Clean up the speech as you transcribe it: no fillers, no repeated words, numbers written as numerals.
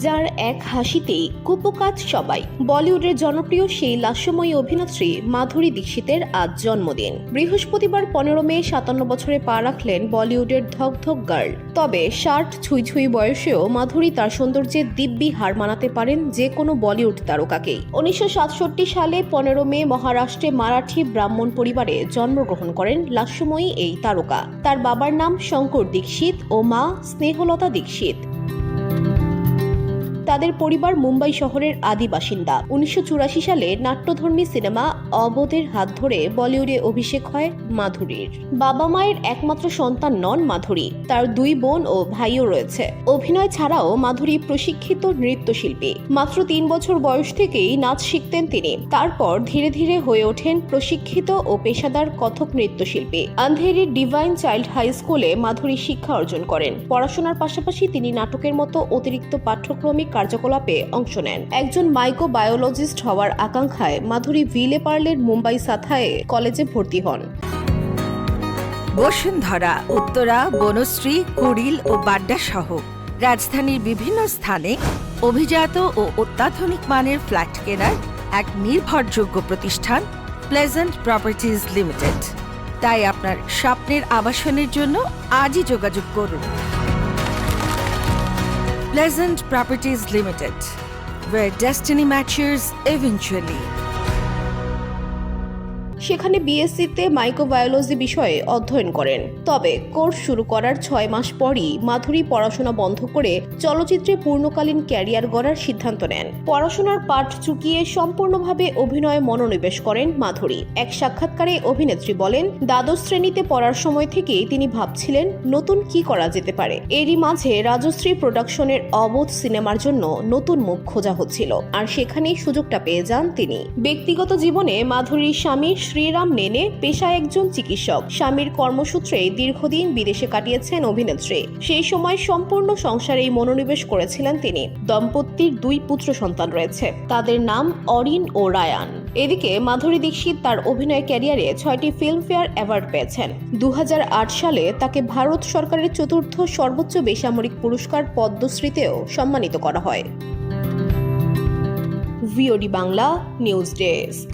যার এক হাসিতেই কুপোকাত সবাই। বলিউডের জনপ্রিয় সেই লাস্যময়ী অভিনেত্রী মাধুরী দীক্ষিতের আজ জন্মদিন। বৃহস্পতিবার 15 মে 57 বছরে পা রাখলেন বলিউডের ধকধক গার্ল। তবে 60 ছুঁই বয়সেও মাধুরী তার সৌন্দর্যে দিব্যি হার মানাতে পারেন যে কোনো বলিউড তারকাকেই। 1967 সালে 15 মে মহারাষ্ট্রে মারাঠি ব্রাহ্মণ পরিবারে জন্মগ্রহণ করেন লাস্যময়ী এই তারকা। তার বাবার নাম শঙ্কর দীক্ষিত ও মা স্নেহলতা দীক্ষিত। তাদের পরিবার মুম্বাই শহরের আদি বাসিন্দা। 1984 সালে নাট্যধর্মী সিনেমা অবোধের হাত ধরে বলিউডে অভিষেক হয় মাধুরীর। বাবা মায়ের একমাত্র সন্তান নন মাধুরী, তার 2 বোন ও ভাইও রয়েছে। অভিনয় ছাড়াও মাধুরী প্রশিক্ষিত নৃত্যশিল্পী। মাত্র 3 বছর বয়স থেকেই নাচ শিখতেন তিনি। তারপর ধীরে ধীরে হয়ে ওঠেন প্রশিক্ষিত ও পেশাদার কথক নৃত্যশিল্পী। আন্ধেরির ডিভাইন চাইল্ড হাই স্কুলে মাধুরী শিক্ষা অর্জন করেন। পড়াশোনার পাশাপাশি তিনি নাটকের মতো অতিরিক্ত পাঠ্যক্রমিক কার্যকলাপে অংশ নেন। একজন মাইক্রোবায়োলজিস্ট হওয়ার আকাঙ্ক্ষায় মাধুরী ভিলে পার্লের মুম্বাই সাথায়ে কলেজে ভর্তি হন। বসুন্ধরা, উত্তরা, বনশ্রী, কুড়িল ও বাড্ডা সহ রাজধানীর বিভিন্ন স্থানে অভিজাত ও অত্যাধুনিক মানের ফ্ল্যাট কেনার এক নির্ভরযোগ্য প্রতিষ্ঠান প্লেজেন্ট প্রপার্টিজ লিমিটেড। তাই আপনার স্বপ্নের আবাসনের জন্য আজই যোগাযোগ করুন। Pleasant Properties Limited, where destiny matches eventually. সেখানে বিএসসিতে মাইক্রোবায়োলজি বিষয়ে অধ্যয়ন করেন। তবে কোর্স শুরু করার 6 মাস পরই মাধুরী পড়াশোনা বন্ধ করে চলচ্চিত্রে পূর্ণকালীন ক্যারিয়ার গড়ার সিদ্ধান্ত নেন। পড়াশোনার পাঠ চুকিয়ে সম্পূর্ণভাবে অভিনয়ে মনোনিবেশ করেন মাধুরী। এক সাক্ষাৎকারে অভিনেত্রী বলেন, দ্বাদশ শ্রেণীতে পড়ার সময় থেকেই তিনি ভাবছিলেন নতুন কি করা যেতে পারে। এরই মাঝে রাজশ্রী প্রোডাকশনের অবোধ সিনেমার জন্য নতুন মুখ খোঁজা হচ্ছিল, আর সেখানেই সুযোগটা পেয়ে যান তিনি। ব্যক্তিগত জীবনে মাধুরীর স্বামী শ্রীরাম নেনে পেশায় একজন চিকিৎসক। স্বামীর কর্মসূত্রে দীর্ঘদিন বিদেশে কাটিয়েছেন অভিনেত্রী। সেই সময় সম্পূর্ণ সংসারেই মনোনিবেশ করেছিলেন তিনি। দম্পতির 2 পুত্র সন্তান রয়েছে, তাদের নাম অরিন ও রায়ান। এদিকে মাধুরী দীক্ষিত তার অভিনয় ক্যারিয়ারে 6টি ফিল্মফেয়ার অ্যাওয়ার্ড পেয়েছেন। 2008 সালে তাকে ভারত সরকারের 4র্থ সর্বোচ্চ বেসামরিক পুরস্কার পদ্মশ্রীতেও সম্মানিত করা হয়। VOD Bangla news desk.